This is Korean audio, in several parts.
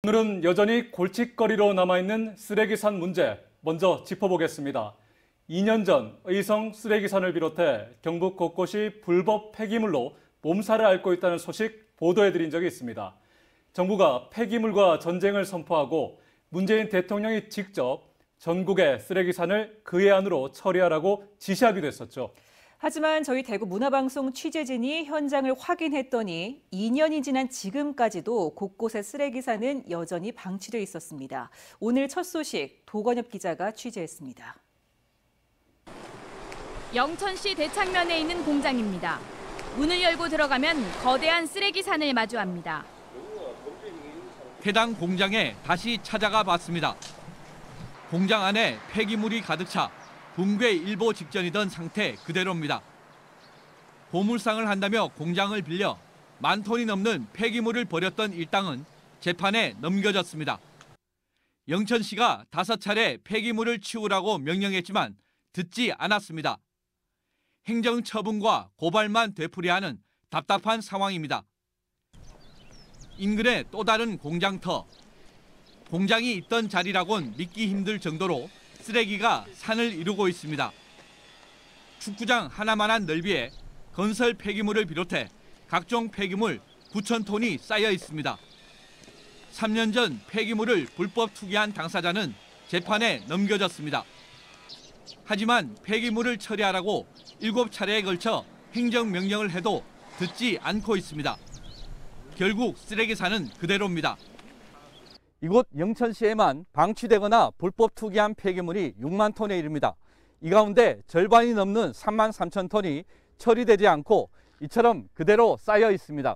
오늘은 여전히 골칫거리로 남아있는 쓰레기산 문제 먼저 짚어보겠습니다. 2년 전 의성 쓰레기산을 비롯해 경북 곳곳이 불법 폐기물로 몸살을 앓고 있다는 소식 보도해드린 적이 있습니다. 정부가 폐기물과 전쟁을 선포하고 문재인 대통령이 직접 전국의 쓰레기산을 그해 안으로 처리하라고 지시하기도 했었죠. 하지만 저희 대구 문화방송 취재진이 현장을 확인했더니 2년이 지난 지금까지도 곳곳에 쓰레기산은 여전히 방치돼 있었습니다. 오늘 첫 소식 도건엽 기자가 취재했습니다. 영천시 대창면에 있는 공장입니다. 문을 열고 들어가면 거대한 쓰레기산을 마주합니다. 해당 공장에 다시 찾아가 봤습니다. 공장 안에 폐기물이 가득 차 붕괴 일보 직전이던 상태 그대로입니다. 보물상을 한다며 공장을 빌려 10,000톤이 넘는 폐기물을 버렸던 일당은 재판에 넘겨졌습니다. 영천시가 5차례 폐기물을 치우라고 명령했지만 듣지 않았습니다. 행정처분과 고발만 되풀이하는 답답한 상황입니다. 인근의 또 다른 공장터. 공장이 있던 자리라곤 믿기 힘들 정도로 쓰레기가 산을 이루고 있습니다. 축구장 하나만한 넓이에 건설 폐기물을 비롯해 각종 폐기물 9,000톤이 쌓여 있습니다. 3년 전 폐기물을 불법 투기한 당사자는 재판에 넘겨졌습니다. 하지만 폐기물을 처리하라고 7차례에 걸쳐 행정명령을 해도 듣지 않고 있습니다. 결국 쓰레기산은 그대로입니다. 이곳 영천시에만 방치되거나 불법 투기한 폐기물이 6만 톤에 이릅니다. 이 가운데 절반이 넘는 3만 3천 톤이 처리되지 않고 이처럼 그대로 쌓여 있습니다.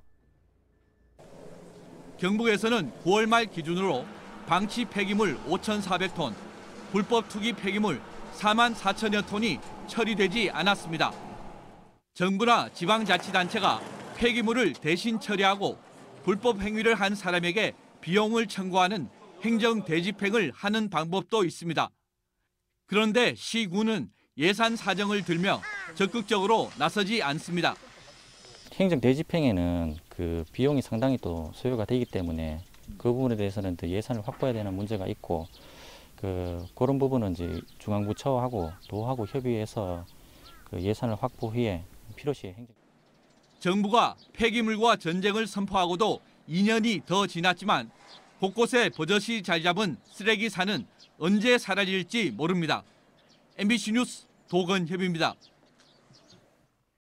경북에서는 9월 말 기준으로 방치 폐기물 5,400톤, 불법 투기 폐기물 4만 4천여 톤이 처리되지 않았습니다. 정부나 지방자치단체가 폐기물을 대신 처리하고 불법 행위를 한 사람에게 비용을 청구하는 행정 대집행을 하는 방법도 있습니다. 그런데 시군은 예산 사정을 들며 적극적으로 나서지 않습니다. 행정 대집행에는 그 비용이 상당히 또 소요가 되기 때문에 그 부분에 대해서는 또 예산을 확보해야 되는 문제가 있고 그런 부분은 이제 중앙부처하고 도하고 협의해서 그 예산을 확보 후에 필요시 행정. 정부가 폐기물과 전쟁을 선포하고도 2년이 더 지났지만 곳곳에 버젓이 자리 잡은 쓰레기산은 언제 사라질지 모릅니다. MBC 뉴스 도건협입니다.